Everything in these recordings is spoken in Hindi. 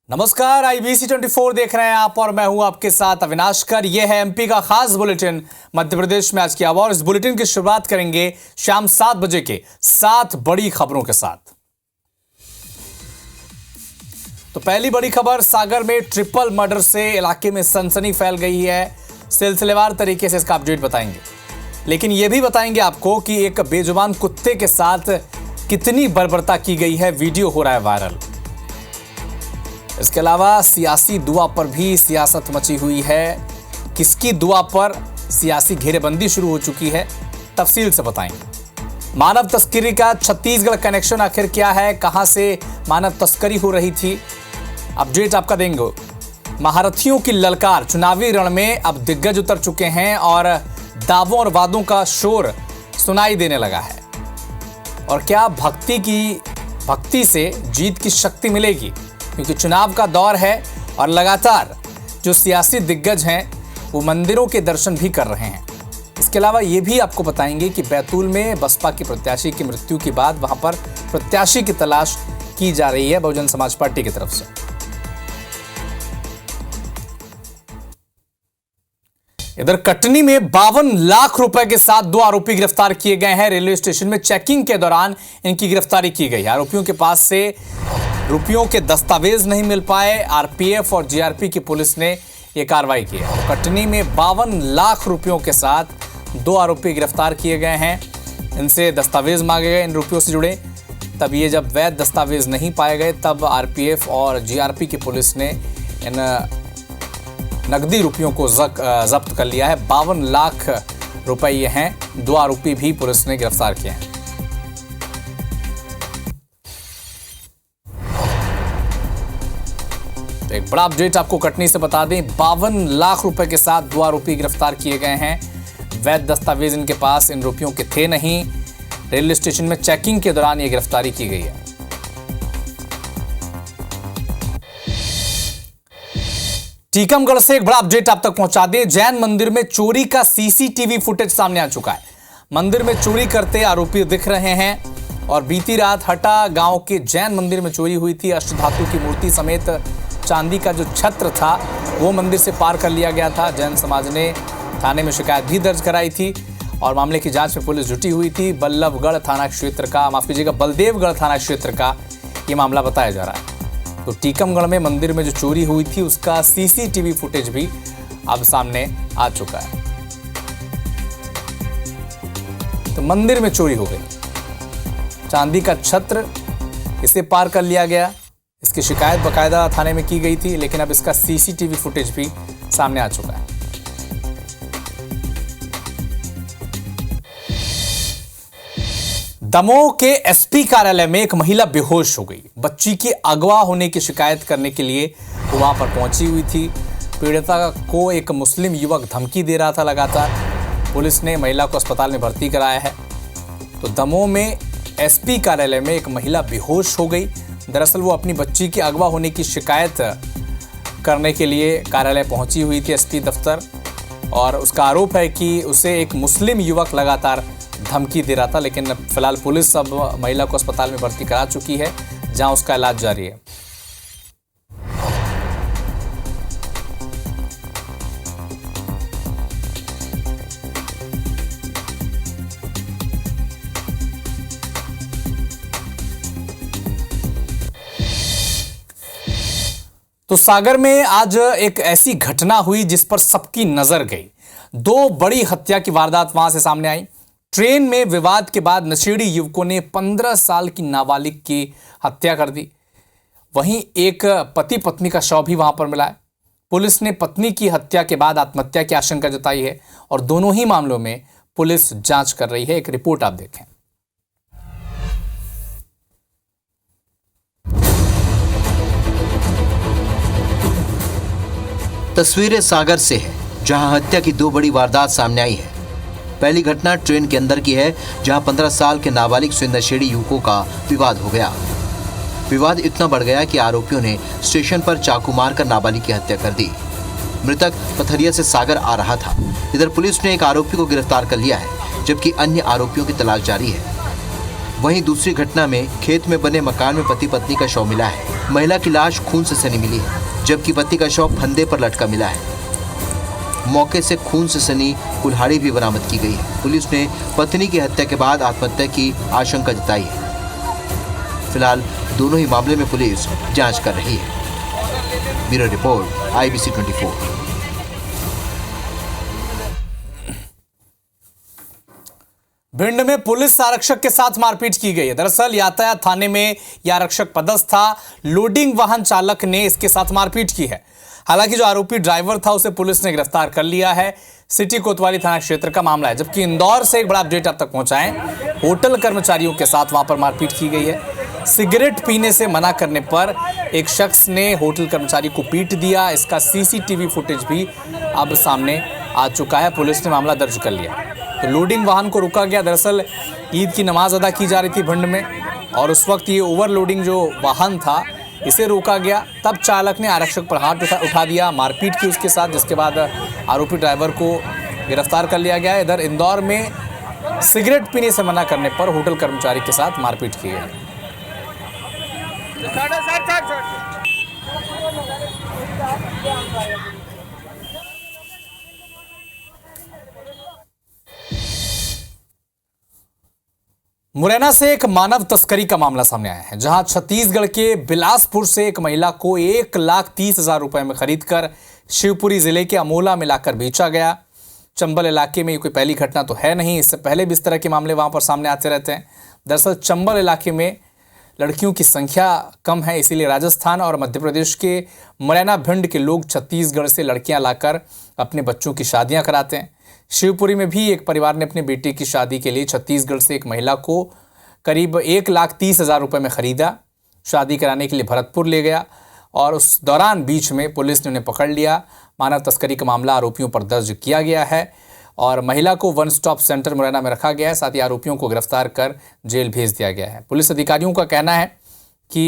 नमस्कार, IBC 24 देख रहे हैं आप और मैं हूं आपके साथ अविनाश कर। यह है एमपी का खास बुलेटिन मध्य प्रदेश में आज की खबर। इस बुलेटिन की शुरुआत करेंगे शाम 7 बजे के 7 बड़ी खबरों के साथ। तो पहली बड़ी खबर, सागर में ट्रिपल मर्डर से इलाके में सनसनी फैल गई है। सिलसिलेवार तरीके से इसका अपडेट बताएंगे, लेकिन यह भी बताएंगे आपको कि एक बेजुबान कुत्ते के साथ कितनी बर्बरता की गई है। वीडियो हो रहा है वायरल। इसके अलावा सियासी दुआ पर भी सियासत मची हुई है। किसकी दुआ पर सियासी घेरेबंदी शुरू हो चुकी है, तफसील से बताएंगे। मानव तस्करी का छत्तीसगढ़ कनेक्शन आखिर क्या है, कहां से मानव तस्करी हो रही थी, अपडेट आपका देंगे। महारथियों की ललकार, चुनावी रण में अब दिग्गज उतर चुके हैं और दावों और वादों का शोर सुनाई देने लगा है। और क्या भक्ति से जीत की शक्ति मिलेगी, क्योंकि चुनाव का दौर है और लगातार जो सियासी दिग्गज हैं वो मंदिरों के दर्शन भी कर रहे हैं। इसके अलावा ये भी आपको बताएंगे कि बैतूल में बसपा के प्रत्याशी की मृत्यु के बाद वहां पर प्रत्याशी की तलाश की जा रही है बहुजन समाज पार्टी की तरफ से। इधर कटनी में 52 लाख रुपए के साथ 2 आरोपी गिरफ्तार किए गए हैं। रेलवे स्टेशन में चेकिंग के दौरान इनकी गिरफ्तारी की गई। आरोपियों के पास से रुपयों के दस्तावेज नहीं मिल पाए। आरपीएफ और जीआरपी की पुलिस ने यह कार्रवाई की है। कटनी में 52 लाख रुपयों के साथ 2 आरोपी गिरफ्तार किए गए हैं। इनसे दस्तावेज मांगे गए इन रुपयों से जुड़े। तब ये जब वैध दस्तावेज नहीं पाए गए तब आरपीएफ और जीआरपी की पुलिस ने इन नकदी रुपयों को जब्त कर लिया है। 52 लाख रुपए ये हैं। 2 आरोपी भी पुलिस ने गिरफ्तार किए हैं। तो एक बड़ा अपडेट आपको कटनी से बता दें, 52 लाख रुपए के साथ 2 आरोपी गिरफ्तार किए गए हैं। वैध दस्तावेज इनके पास इन रुपयों के थे नहीं। रेलवे स्टेशन में चेकिंग के दौरान ये गिरफ्तारी की गई है। टीकमगढ़ से एक बड़ा अपडेट आप तक पहुंचा दें। जैन मंदिर में चोरी का सीसीटीवी फुटेज सामने आ चुका है। मंदिर में चोरी करते आरोपी दिख रहे हैं और बीती रात हटा गांव के जैन मंदिर में चोरी हुई थी। अष्टधातु की मूर्ति समेत चांदी का जो छत्र था वो मंदिर से पार कर लिया गया था। जैन समाज ने थाने में शिकायत भी दर्ज कराई थी और मामले की जांच में पुलिस जुटी हुई थी। बल्लभगढ़ थाना क्षेत्र का, बलदेवगढ़ थाना क्षेत्र का ये मामला बताया जा रहा है। तो टीकमगढ़ में मंदिर में जो चोरी हुई थी उसका सीसीटीवी फुटेज भी अब सामने आ चुका है। तो मंदिर में चोरी हो गई, चांदी का छत्र, इसे पार कर लिया गया। इसकी शिकायत बाकायदा थाने में की गई थी, लेकिन अब इसका सीसीटीवी फुटेज भी सामने आ चुका है। दमोह के एसपी कार्यालय में एक महिला बेहोश हो गई। बच्ची के अगवा होने की शिकायत करने के लिए वो वहां पर पहुंची हुई थी। पीड़िता को एक मुस्लिम युवक धमकी दे रहा था लगातार। पुलिस ने महिला को अस्पताल में भर्ती कराया है। तो दमोह में एसपी कार्यालय में एक महिला बेहोश हो गई। दरअसल वो अपनी बच्ची के अगवा होने की शिकायत करने के लिए कार्यालय पहुंची हुई थी, एसपी दफ्तर, और उसका आरोप है कि उसे एक मुस्लिम युवक लगातार धमकी दे रहा था। लेकिन फिलहाल पुलिस अब महिला को अस्पताल में भर्ती करा चुकी है, जहां उसका इलाज जारी है। तो सागर में आज एक ऐसी घटना हुई जिस पर सबकी नजर गई। 2 बड़ी हत्या की वारदात वहां से सामने आई। ट्रेन में विवाद के बाद नशेड़ी युवकों ने 15 साल की नाबालिग की हत्या कर दी। वहीं एक पति पत्नी का शव भी वहां पर मिला है। पुलिस ने पत्नी की हत्या के बाद आत्महत्या की आशंका जताई है और दोनों ही मामलों में पुलिस जांच कर रही है। एक रिपोर्ट आप देखें। तस्वीरें सागर से है, जहां हत्या की 2 बड़ी वारदात सामने आई है। पहली घटना ट्रेन के अंदर की है, जहां 15 साल के नाबालिग से नशेड़ी युवकों का विवाद हो गया। विवाद इतना बढ़ गया कि आरोपियों ने स्टेशन पर चाकू मारकर नाबालिग की हत्या कर दी। मृतक पथरिया से सागर आ रहा था। इधर पुलिस ने एक आरोपी को गिरफ्तार कर लिया है, जबकि अन्य आरोपियों की तलाश जारी है। वहीं दूसरी घटना में खेत में बने मकान में पति पत्नी का शव मिला है। महिला की लाश खून से सनी मिली है, जबकि पति का शव फंदे पर लटका मिला है। मौके से खून से सनी कुल्हाड़ी भी बरामद की गई है। पुलिस ने पत्नी की हत्या के बाद आत्महत्या की आशंका जताई है। फिलहाल दोनों ही मामले में पुलिस जांच कर रही है। Bureau report IBC 24। भिंड में पुलिस आरक्षक के साथ मारपीट की गई है। दरअसल यातायात थाने में यह आरक्षक पदस्थ था। लोडिंग वाहन चालक ने इसके साथ मारपीट की है। हालांकि जो आरोपी ड्राइवर था उसे पुलिस ने गिरफ्तार कर लिया है। सिटी कोतवाली थाना क्षेत्र का मामला है। जबकि इंदौर से एक बड़ा अपडेट आप तक पहुंचाएं। होटल कर्मचारियों के साथ वहां पर मारपीट की गई है। सिगरेट पीने से मना करने पर एक शख्स ने होटल कर्मचारी को पीट दिया। इसका CCTV फुटेज भी अब सामने आ चुका है। पुलिस ने मामला दर्ज कर लिया। तो लोडिंग वाहन को रोका गया। दरअसल ईद की नमाज अदा की जा रही थी भिंड में, और उस वक्त ये ओवरलोडिंग जो वाहन था इसे रोका गया। तब चालक ने आरक्षक पर हाथ उठा दिया, मारपीट की उसके साथ, जिसके बाद आरोपी ड्राइवर को गिरफ्तार कर लिया गया। इधर इंदौर में सिगरेट पीने से मना करने पर होटल कर्मचारी के साथ मारपीट की गई। मुरैना से एक मानव तस्करी का मामला सामने आया है, जहां छत्तीसगढ़ के बिलासपुर से एक महिला को 1,30,000 रुपए में खरीदकर शिवपुरी जिले के अमोला में लाकर बेचा गया। चंबल इलाके में ये कोई पहली घटना तो है नहीं, इससे पहले भी इस तरह के मामले वहां पर सामने आते रहते हैं। दरअसल चंबल इलाके में लड़कियों की संख्या कम है, इसीलिए राजस्थान और मध्य प्रदेश के मुरैना भिंड के लोग छत्तीसगढ़ से लड़कियां लाकर अपने बच्चों की शादियां कराते हैं। शिवपुरी में भी एक परिवार ने अपने बेटे की शादी के लिए छत्तीसगढ़ से एक महिला को करीब 1,30,000 रुपए में खरीदा। शादी कराने के लिए भरतपुर ले गया और उस दौरान बीच में पुलिस ने उन्हें पकड़ लिया। मानव तस्करी का मामला आरोपियों पर दर्ज किया गया है और महिला को वन स्टॉप सेंटर मुरैना में रखा गया है। साथ ही आरोपियों को गिरफ्तार कर जेल भेज दिया गया है। पुलिस अधिकारियों का कहना है कि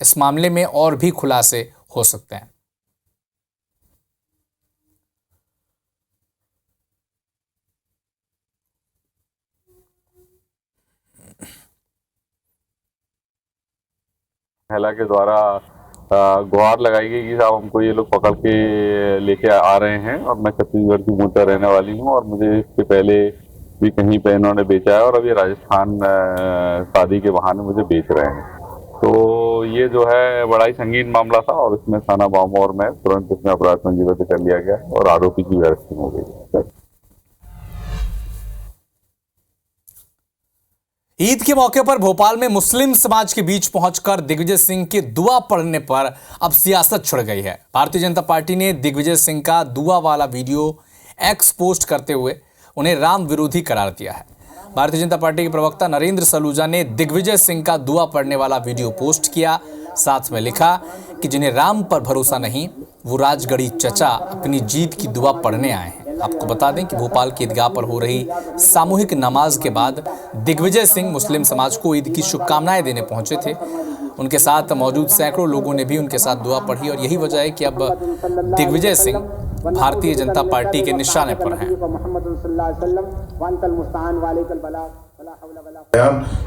इस मामले में और भी खुलासे हो सकते हैं। महिला के द्वारा गुहार लगाई गई कि साहब हमको ये लोग पकड़ के लेके आ रहे हैं और मैं छत्तीसगढ़ की मूल रहने वाली हूँ और मुझे इससे पहले भी कहीं पे इन्होंने बेचा है और अभी राजस्थान शादी के बहाने मुझे बेच रहे हैं। तो ये जो है बड़ा ही संगीन मामला था और इसमें थाना बामोर में तुरंत इसमें अपराध पंजीबद्ध कर लिया गया और आरोपी की अरेस्टिंग हो गई। ईद के मौके पर भोपाल में मुस्लिम समाज के बीच पहुंचकर दिग्विजय सिंह के दुआ पढ़ने पर अब सियासत छिड़ गई है। भारतीय जनता पार्टी ने दिग्विजय सिंह का दुआ वाला वीडियो एक्स पोस्ट करते हुए उन्हें राम विरोधी करार दिया है। भारतीय जनता पार्टी के प्रवक्ता नरेंद्र सलूजा ने दिग्विजय सिंह का दुआ पढ़ने वाला वीडियो पोस्ट किया। साथ में लिखा कि जिन्हें राम पर भरोसा नहीं वो राजगढ़ी चचा अपनी जीत की दुआ पढ़ने आए हैं। आपको बता दें कि भोपाल की ईदगाह पर हो रही सामूहिक नमाज के बाद दिग्विजय सिंह मुस्लिम समाज को ईद की शुभकामनाएं देने पहुंचे थे। उनके साथ मौजूद सैकड़ों लोगों ने भी उनके साथ दुआ पढ़ी और यही वजह है कि अब दिग्विजय सिंह भारतीय जनता पार्टी के निशाने पर हैं।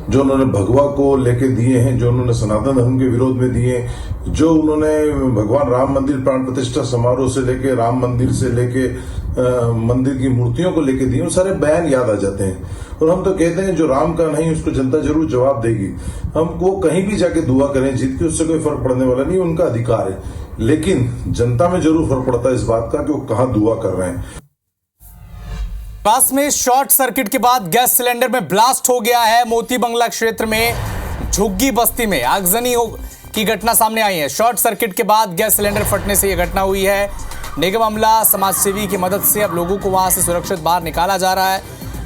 जो उन्होंने भगवा को लेके दिए हैं, जो उन्होंने सनातन धर्म के विरोध में दिए, जो उन्होंने भगवान राम मंदिर प्राण प्रतिष्ठा समारोह से लेके राम मंदिर से लेके मंदिर की मूर्तियों को लेके दिए, वो सारे बयान याद आ जाते हैं। और हम तो कहते हैं जो राम का नहीं उसको जनता जरूर जवाब देगी। हमको कहीं भी जाके दुआ करें जीत के, उससे कोई फर्क पड़ने वाला नहीं, उनका अधिकार है। लेकिन जनता में जरूर फर्क पड़ता है इस बात का कि वो कहाँ दुआ कर रहे हैं। पास में शॉर्ट सर्किट के बाद गैस सिलेंडर में ब्लास्ट हो गया है। मोती बंगला क्षेत्र में झुग्गी बस्ती में आगजनी की घटना सामने आई है। शॉर्ट सर्किट के बाद गैस सिलेंडर फटने से यह घटना हुई है। निगम अमला समाजसेवी की मदद से अब लोगों को वहां से सुरक्षित बाहर निकाला जा रहा है।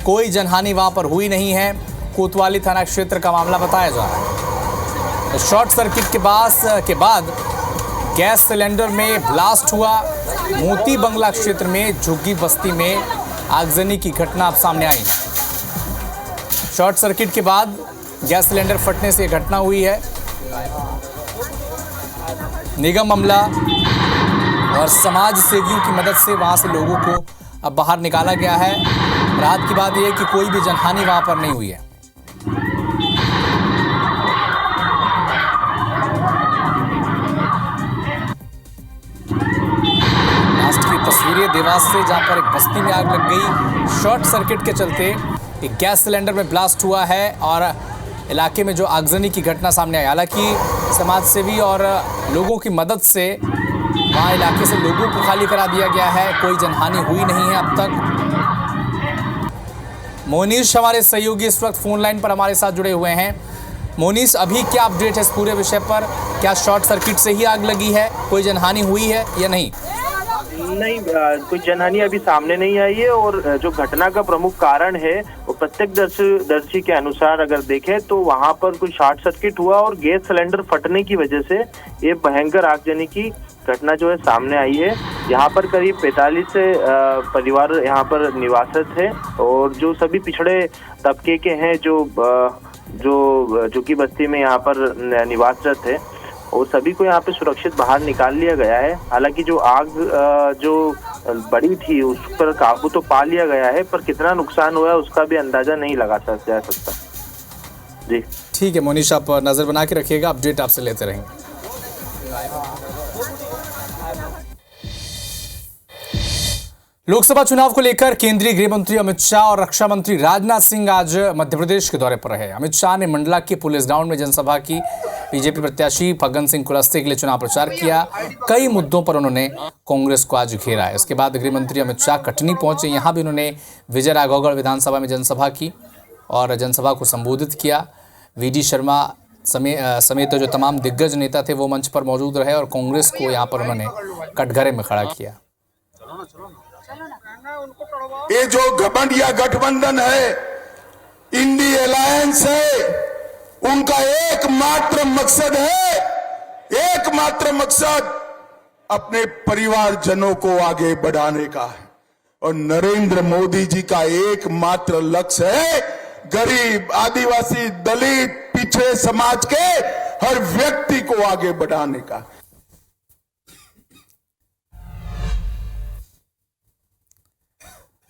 कोई जनहानि वहां पर हुई नहीं है। कोतवाली थाना क्षेत्र का मामला बताया जा रहा है। तो शॉर्ट सर्किट के बाद गैस सिलेंडर में ब्लास्ट हुआ। मोती बंगला क्षेत्र में झुग्गी बस्ती में आगजनी की घटना अब सामने आई है। शॉर्ट सर्किट के बाद गैस सिलेंडर फटने से यह घटना हुई है। निगम अमला और समाज सेवियों की मदद से वहां से लोगों को अब बाहर निकाला गया है। राहत की बात यह है कि कोई भी जनहानि वहां पर नहीं हुई है। लिए देवास से, जहां पर एक बस्ती में आग लग गई। शॉर्ट सर्किट के चलते एक गैस सिलेंडर में ब्लास्ट हुआ है और इलाके में जो आगजनी की घटना सामने आई। हालांकि समाजसेवी और लोगों की मदद से वहां इलाके से लोगों को खाली करा दिया गया है। कोई जनहानि हुई नहीं है अब तक। मोनीश हमारे सहयोगी इस वक्त फोन लाइन पर हमारे साथ जुड़े हुए हैं। मोनीश, अभी क्या अपडेट है इस पूरे विषय पर? क्या शॉर्ट सर्किट से ही आग लगी है? कोई जनहानि हुई है या नहीं? नहीं, कोई जनहानि अभी सामने नहीं आई है। और जो घटना का प्रमुख कारण है वो प्रत्यक्षदर्शी के अनुसार अगर देखें तो वहां पर कोई शॉर्ट सर्किट हुआ और गैस सिलेंडर फटने की वजह से ये भयंकर आगजनी की घटना जो है सामने आई है। यहाँ पर करीब 45 से परिवार यहाँ पर निवासित है और जो सभी पिछड़े तबके के हैं जो कि बस्ती में यहाँ पर निवासरत है और सभी को यहाँ पे सुरक्षित बाहर निकाल लिया गया है। हालांकि जो आग जो बड़ी थी उस पर काबू तो पा लिया गया है, पर कितना नुकसान हुआ है उसका भी अंदाजा नहीं लगा जा सकता। जी ठीक है मोनीश, आप नजर बना के रखिएगा, अपडेट आपसे लेते रहेंगे। लोकसभा चुनाव को लेकर केंद्रीय गृह मंत्री अमित शाह और रक्षा मंत्री राजनाथ सिंह आज मध्य प्रदेश के दौरे पर रहे। अमित शाह ने मंडला के पुलिस ग्राउंड में जनसभा की। बीजेपी प्रत्याशी फग्गन सिंह कुलस्ते के लिए चुनाव प्रचार किया। कई मुद्दों पर उन्होंने कांग्रेस को आज घेरा है। इसके बाद गृह मंत्री अमित शाह कटनी पहुंचे। यहां भी उन्होंने विजय राघवगढ़ विधानसभा में जनसभा की और जनसभा को संबोधित किया। वीडी शर्मा समेत जो तमाम दिग्गज नेता थे वो मंच पर मौजूद रहे और कांग्रेस को यहाँ पर उन्होंने कटघरे में खड़ा किया। ये जो घमंड या गठबंधन है, इंडी अलायंस है, उनका एकमात्र मकसद अपने परिवारजनों को आगे बढ़ाने का है। और नरेंद्र मोदी जी का एकमात्र लक्ष्य है गरीब, आदिवासी, दलित, पिछड़े समाज के हर व्यक्ति को आगे बढ़ाने का।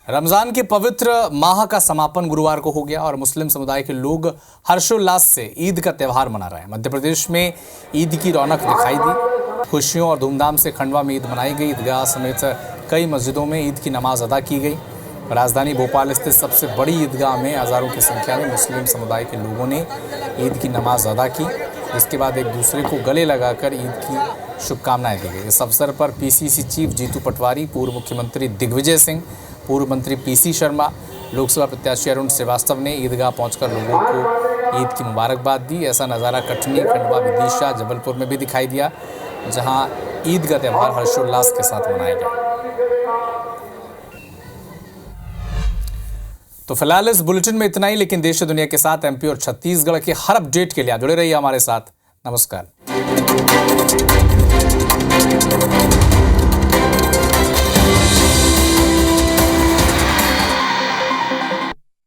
रमजान के पवित्र माह का समापन गुरुवार को हो गया और मुस्लिम समुदाय के लोग हर्षोल्लास से ईद का त्यौहार मना रहे हैं। मध्य प्रदेश में ईद की रौनक दिखाई दी। खुशियों और धूमधाम से खंडवा में ईद मनाई गई। ईदगाह समेत कई मस्जिदों में ईद की नमाज अदा की गई। राजधानी भोपाल स्थित सबसे बड़ी ईदगाह में हजारों की संख्या में मुस्लिम समुदाय के लोगों ने ईद की नमाज अदा की। इसके बाद एक दूसरे को गले लगाकर ईद की शुभकामनाएं दी गई। इस अवसर पर पीसीसी चीफ जीतू पटवारी, पूर्व मुख्यमंत्री दिग्विजय सिंह, पूर्व मंत्री पीसी शर्मा, लोकसभा प्रत्याशी अरुण श्रीवास्तव ने ईदगाह पहुंचकर लोगों को ईद की मुबारकबाद दी। ऐसा नज़ारा कटनी, खंडवा, विदिशा, जबलपुर में भी दिखाई दिया, जहां ईद का त्यौहार हर्षोल्लास के साथ मनाया गया। तो फिलहाल इस बुलेटिन में इतना ही, लेकिन देश दुनिया के साथ एमपी और छत्तीसगढ़ के हर अपडेट के लिए आप जुड़े रहिए हमारे साथ। नमस्कार।